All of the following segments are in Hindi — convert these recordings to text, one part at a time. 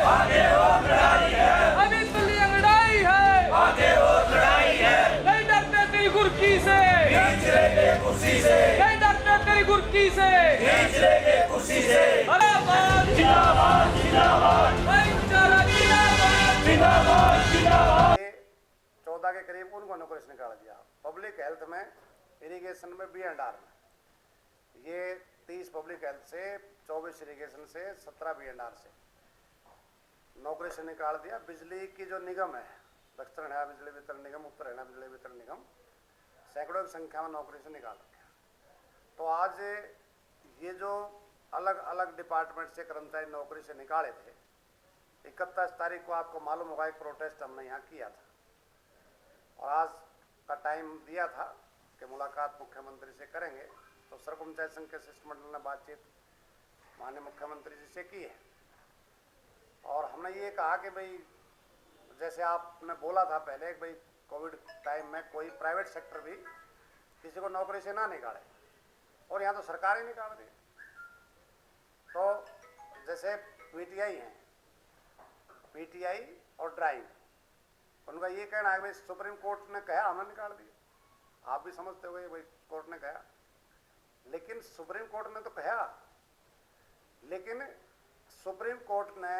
आगे और लड़ाई है, अभी तो ये लड़ाई है, आगे और लड़ाई है, नहीं डरते तेरी गुरकी से, खींच लेंगे कुर्सी से, नहीं डरते तेरी गुरकी से, खींच लेंगे कुर्सी से। जिंदाबाद जिंदाबाद जिंदाबाद भाईचारा जिंदाबाद। जिंदाबाद जिंदाबाद। 14 के करीब उनको नौकरी से निकाल दिया। पब्लिक हेल्थ में, इरिगेशन में, B&R में, ये 30 पब्लिक हेल्थ से, 24 इरिगेशन से, 17 B&R से नौकरी से निकाल दिया। बिजली की जो निगम है, दक्षिण हरियाणा बिजली वितरण निगम, उत्तर हरियाणा बिजली वितरण निगम, सैकड़ों की संख्या में नौकरी से निकाल दिया। तो आज ये जो अलग अलग डिपार्टमेंट से कर्मचारी नौकरी से निकाले थे, 31 तारीख को आपको मालूम होगा एक प्रोटेस्ट हमने यहाँ किया था और आज का टाइम दिया था कि मुलाकात मुख्यमंत्री से करेंगे। तो सर्व पंचायत संघ के शिष्टमंडल ने बातचीत माननीय मुख्यमंत्री जी से की है और हमने ये कहा कि भाई जैसे आपने बोला था पहले कि भाई कोविड टाइम में कोई प्राइवेट सेक्टर भी किसी को नौकरी से ना निकाले, और यहाँ तो सरकार ही निकाल दी। तो जैसे PTI हैं, PTI और ड्राइव, उनका ये कहना है भाई सुप्रीम कोर्ट ने कहा हमने निकाल दिया। आप भी समझते हो भाई कोर्ट ने कहा, लेकिन सुप्रीम कोर्ट ने तो कहा, लेकिन सुप्रीम कोर्ट ने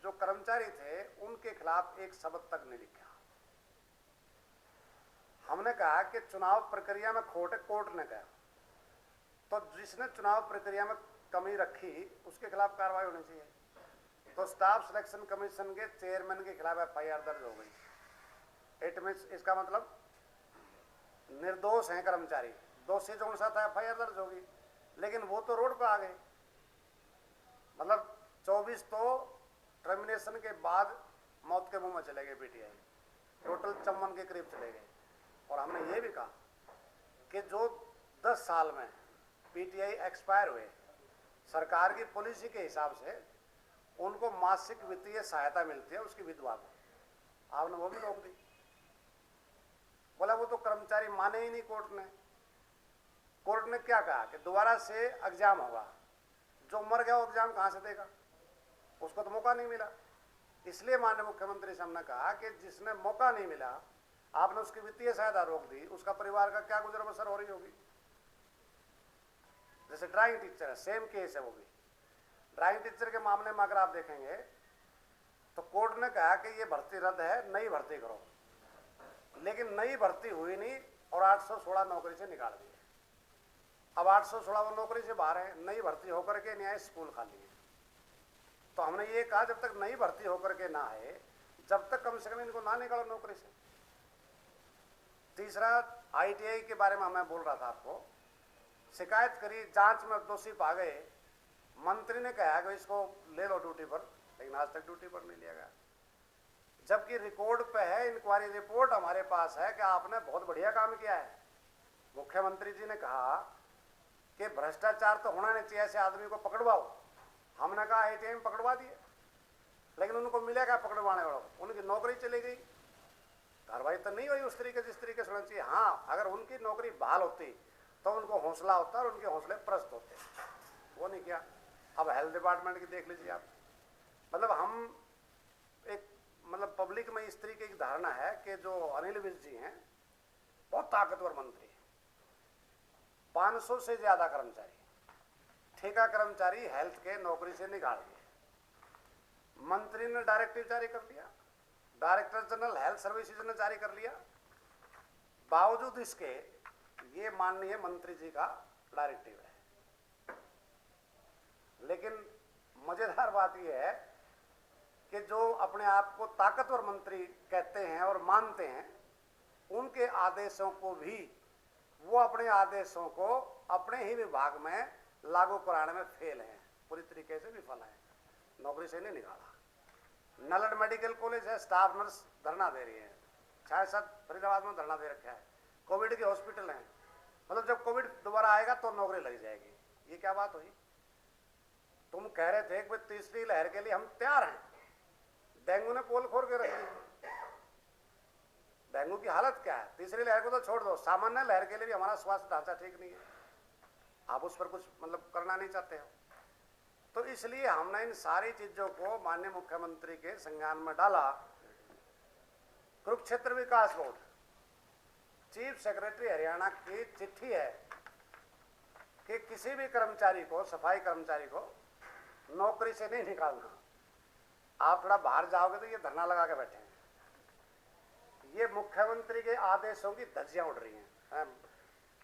जो कर्मचारी थे उनके खिलाफ एक शब्द तक नहीं लिखा। हमने कहा कि चुनाव प्रक्रिया में खोट है, कोर्ट ने कहा, तो जिसने चुनाव प्रक्रिया में कमी रखी उसके खिलाफ कार्रवाई होनी चाहिए। तो स्टाफ सिलेक्शन कमीशन के चेयरमैन के खिलाफ FIR दर्ज हो गई। इट मीन्स इसका मतलब निर्दोष हैं कर्मचारी, दोषी जो उनके साथ FIR दर्ज होगी, लेकिन वो तो रोड पर आ गए। मतलब 24 तो टर्मिनेशन के बाद मौत के मुंह में चले गए PTI, टोटल 54 के करीब चले गए। और हमने ये भी कहा कि जो 10 साल में PTI एक्सपायर हुए, सरकार की पॉलिसी के हिसाब से उनको मासिक वित्तीय सहायता मिलती है उसकी विधवा को, आपने वो भी रोक दी। बोला वो तो कर्मचारी माने ही नहीं कोर्ट ने। कोर्ट ने क्या कहा कि दोबारा से एग्जाम होगा, जो मर गया वो एग्जाम कहाँ से देगा, उसको तो मौका नहीं मिला। इसलिए माननीय मुख्यमंत्री से हमने कहा कि जिसने मौका नहीं मिला, आपने उसकी वित्तीय सहायता रोक दी, उसका परिवार का क्या गुजर बसर हो रही होगी। जैसे ड्राइंग टीचर है, सेम केस है वो भी। ड्राइंग टीचर के मामले में अगर आप देखेंगे तो कोर्ट ने कहा कि ये भर्ती रद्द है, नई भर्ती करो, लेकिन नई भर्ती हुई नहीं और 816 नौकरी से निकाल दिए। अब 816 वो नौकरी से बाहर है, नई भर्ती होकर के न्याय स्कूल खाली है। तो हमने ये कहा जब तक नई भर्ती होकर के ना आए, जब तक कम से कम इनको ना निकालो नौकरी से। तीसरा, ITI के बारे में मैं बोल रहा था आपको, शिकायत करी, जांच में दोषी पा गए, मंत्री ने कहा कि इसको ले लो ड्यूटी पर, लेकिन आज तक ड्यूटी पर नहीं लिया गया। जबकि रिकॉर्ड पे है, इंक्वायरी रिपोर्ट हमारे पास है कि आपने बहुत बढ़िया काम किया है। मुख्यमंत्री जी ने कहा कि भ्रष्टाचार तो होना नहीं चाहिए, ऐसे आदमी को पकड़वाओ। हमने कहा ITI में पकड़वा दिए, लेकिन उनको मिलेगा पकड़वाने वालों को, उनकी नौकरी चली गई। कार्रवाई तो नहीं हुई उस तरीके जिस तरीके से होना चाहिए। हाँ, अगर उनकी नौकरी बहाल होती तो उनको हौसला होता और उनके हौसले प्रस्त होते, वो नहीं किया। अब हेल्थ डिपार्टमेंट की देख लीजिए आप, मतलब हम एक मतलब पब्लिक में इस तरीके की धारणा है कि जो अनिल विज जी हैं बहुत ताकतवर मंत्री हैं, 500 से ज्यादा कर्मचारी, ठेका कर्मचारी हेल्थ के नौकरी से निकाल दिए। मंत्री ने डायरेक्टिव जारी कर दिया, डायरेक्टर जनरल हेल्थ सर्विसेज ने जारी कर लिया। बावजूद इसके ये माननीय मंत्री जी का डायरेक्टिव है। लेकिन मजेदार बात यह है कि जो अपने आप को ताकतवर मंत्री कहते हैं और मानते हैं, उनके आदेशों को भी वो अपने आदेशों को अपने ही विभाग में लागू कराने में फेल हैं, पूरी तरीके से विफल हैं, नौकरी से नहीं निकाला। नलड मेडिकल कॉलेज है, स्टाफ नर्स धरना दे रही है, 66 फरीदाबाद में धरना दे रखा है। कोविड के हॉस्पिटल हैं, मतलब जब कोविड दोबारा आएगा तो नौकरी लग जाएगी। ये क्या बात हुई? तुम कह रहे थे कि तीसरी लहर के लिए हम तैयार हैं, डेंगू ने पोल खोल के रख दी। डेंगू की हालत क्या है? तीसरी लहर को तो छोड़ दो, सामान्य लहर के लिए भी हमारा स्वास्थ्य ढांचा ठीक नहीं है, आप उस पर कुछ मतलब करना नहीं चाहते हो। तो इसलिए हमने इन सारी चीजों को माननीय मुख्यमंत्री के संज्ञान में डाला। कुरुक्षेत्र विकास बोर्ड, चीफ सेक्रेटरी हरियाणा की चिट्ठी है कि किसी भी कर्मचारी को, सफाई कर्मचारी को नौकरी से नहीं निकालना। आप थोड़ा बाहर जाओगे तो ये धरना लगा के बैठे हैं। ये मुख्यमंत्री के आदेशों की धज्जियां उड़ रही हैं।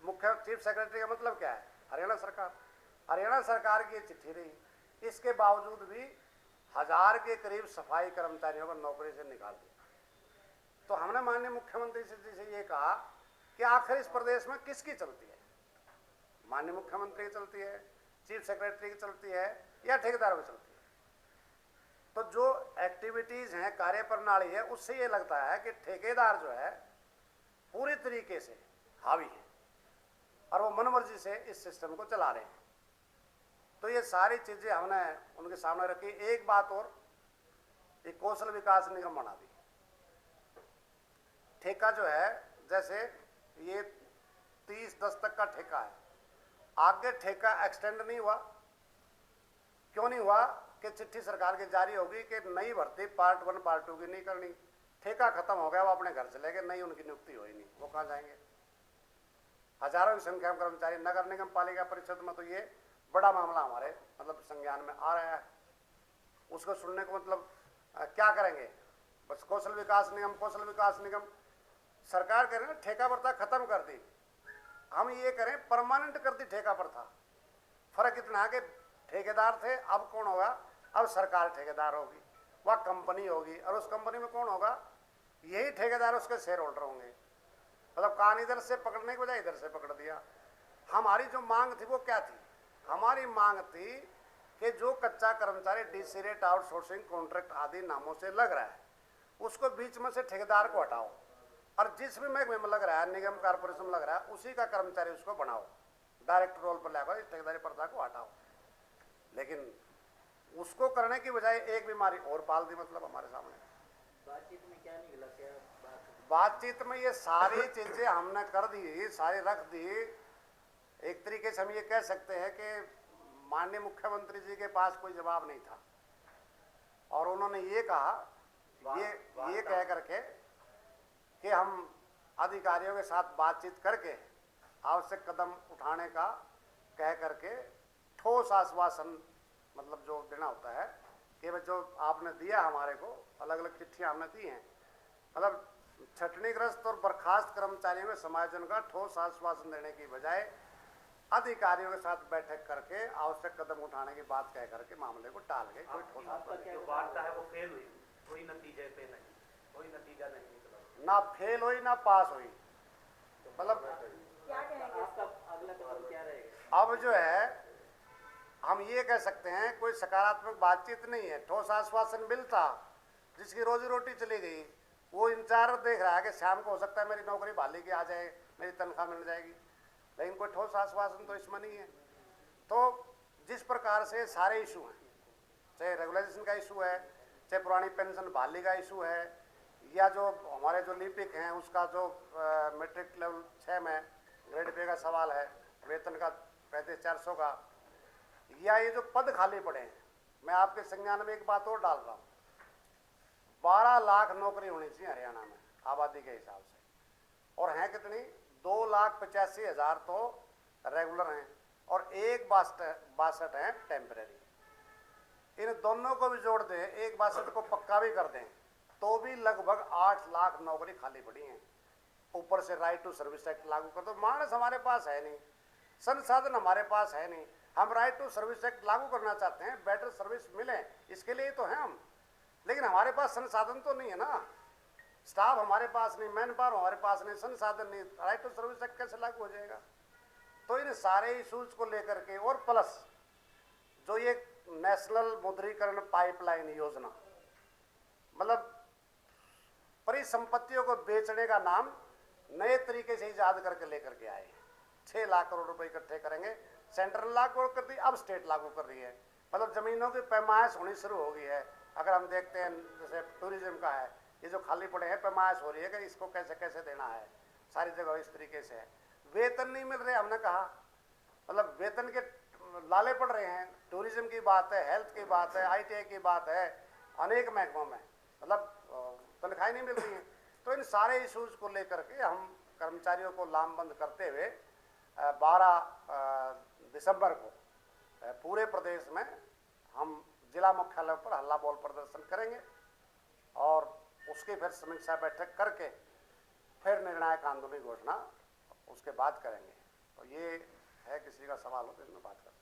मुख्य चीफ सेक्रेटरी का मतलब क्या है? हरियाणा सरकार। हरियाणा सरकार की चिट्ठी रही, इसके बावजूद भी 1000 के करीब सफाई कर्मचारियों को नौकरी से निकाल दिया। तो हमने माननीय मुख्यमंत्री जी से ये कहा कि आखिर इस प्रदेश में किसकी चलती है? माननीय मुख्यमंत्री की चलती है, चीफ सेक्रेटरी की चलती है, या ठेकेदारों की चलती है? तो जो एक्टिविटीज हैं, कार्य प्रणाली है, उससे ये लगता है कि ठेकेदार जो है पूरी तरीके से हावी है और वो मनमर्जी से इस सिस्टम को चला रहे हैं। तो ये सारी चीजें हमने उनके सामने रखी। एक बात और, ये कौशल विकास निगम बना दी। ठेका जो है, जैसे ये 30/10 तक का ठेका है, आगे ठेका एक्सटेंड नहीं हुआ। क्यों नहीं हुआ? कि चिट्ठी सरकार की जारी होगी कि नई भर्ती पार्ट 1 पार्ट 2 की नहीं करनी। ठेका खत्म हो गया, वो अपने घर चले गए, नई उनकी नियुक्ति हुई नहीं, वो कहाँ जाएंगे? हजारों की संख्या में कर्मचारी नगर निगम पालिका परिषद में, तो ये बड़ा मामला हमारे मतलब संज्ञान में आ रहा है। उसको सुनने को मतलब क्या करेंगे? बस कौशल विकास निगम सरकार कह रहे हैं ठेका प्रथा खत्म कर दी, हम ये करें परमानेंट कर दी ठेका प्रथा। फर्क इतना है कि ठेकेदार थे, अब कौन होगा? अब सरकार ठेकेदार होगी, वह कंपनी होगी, और उस कंपनी में कौन होगा? यही ठेकेदार उसके शेयर होल्डर होंगे। मतलब कान इधर से पकड़ने के बजाय इधर से पकड़ दिया। हमारी जो मांग थी वो क्या थी? हमारी मांग थी कि जो कच्चा कर्मचारी डीसी रेट, आउटसोर्सिंग, कॉन्ट्रैक्ट आदि नामों से लग रहा है, उसको बीच में से ठेकेदार को हटाओ, और जिस भी महकमे में लग रहा है, निगम कारपोरेशन में लग रहा है, उसी का कर्मचारी उसको बनाओ, डायरेक्ट रोल पर लाकर इस ठेकेदारी प्रथा को हटाओ। लेकिन उसको करने की बजाय एक बीमारी और पाल दी। मतलब हमारे सामने बातचीत में क्या निकला? क्या बातचीत में ये सारी चीजें हमने कर दी, सारी रख दी। एक तरीके से हम ये कह सकते हैं कि माननीय मुख्यमंत्री जी के पास कोई जवाब नहीं था, और उन्होंने ये कहा, ये कह करके कि हम अधिकारियों के साथ बातचीत करके आवश्यक कदम उठाने का कह करके ठोस आश्वासन मतलब जो देना होता है कि जो आपने दिया हमारे को, अलग अलग चिट्ठियां हमने दी हैं, मतलब छटनीग्रस्त और बर्खास्त कर्मचारियों में समायोजन का ठोस आश्वासन देने की बजाय अधिकारियों के साथ बैठक करके आवश्यक कदम उठाने की बात कह करके मामले को टाल गए। कोई ठोस आश्वासन जो वार्ता है वो फेल हुई, कोई नतीजे पे नहीं, कोई नतीजा नहीं निकला, ना फेल हुई ना पास हुई। मतलब क्या कहेंगे? आपका अगला कदम क्या रहेगा? अब जो है हम ये कह सकते हैं कोई सकारात्मक बातचीत नहीं है। ठोस आश्वासन मिलता, जिसकी रोजी रोटी चली गई, वो इंतजार देख रहा है कि शाम को हो सकता है मेरी नौकरी बहाली की आ जाए, मेरी तनख्वाह मिल जाएगी, लेकिन कोई ठोस आश्वासन तो इसमें नहीं है। तो जिस प्रकार से सारे इशू हैं, चाहे रेगुलाइजेशन का इशू है, चाहे पुरानी पेंशन बहाली का इशू है, या जो हमारे जो लिपिक हैं उसका जो मैट्रिक लेवल 6 में ग्रेड पे का सवाल है, वेतन का 35,400 का, या ये जो पद खाली पड़े हैं, मैं आपके संज्ञान में एक बात और डाल रहा हूँ, 12 लाख नौकरी होनी चाहिए हरियाणा में आबादी के हिसाब से, और हैं कितनी? 2,85,000 तो रेगुलर हैं और 1,62 हैं टेम्परेरी। इन दोनों को भी जोड़ दें, 1,62 को पक्का भी कर दें, तो भी लगभग 8 लाख नौकरी खाली पड़ी हैं। ऊपर से राइट टू सर्विस एक्ट लागू कर दो। मानस हमारे पास है नहीं, संसाधन हमारे पास है नहीं, हम राइट टू सर्विस एक्ट लागू करना चाहते हैं, बेटर सर्विस मिले, इसके लिए तो हैं हम, लेकिन हमारे पास संसाधन तो नहीं है ना। स्टाफ हमारे पास नहीं, मैन पावर हमारे पास नहीं, संसाधन नहीं, राइट टू सर्विस एक्ट कैसे लागू हो जाएगा? तो इन सारे इशूज को लेकर के, और प्लस जो ये नेशनल मुद्रीकरण पाइपलाइन योजना, मतलब परिसंपत्तियों को बेचने का नाम नए तरीके से इजाद करके लेकर के आए। 6 लाख करोड़ रुपए इकट्ठे करेंगे, सेंट्रल लागू कर दी, अब स्टेट लागू कर रही है। मतलब जमीनों की पैमाइश होनी शुरू हो गई है। अगर हम देखते हैं जैसे टूरिज्म का है, ये जो खाली पड़े हैं पैमाइश हो रही है कि इसको कैसे कैसे देना है, सारी जगह इस तरीके से है। वेतन नहीं मिल रहे, हमने कहा मतलब वेतन के लाले पड़ रहे हैं। टूरिज्म की बात है, हेल्थ की बात है, ITI की बात है, अनेक महकमों में मतलब तनख्वाहें नहीं मिल रही हैं। तो इन सारे इश्यूज को लेकर के हम कर्मचारियों को लामबंद करते हुए 12 दिसंबर को पूरे प्रदेश में हम जिला मुख्यालय पर हल्ला बोल प्रदर्शन करेंगे और उसकी फिर समीक्षा बैठक करके फिर निर्णायक आंदोलन घोषणा उसके बाद करेंगे। तो ये है, किसी का सवाल हो तो इसमें बात करें।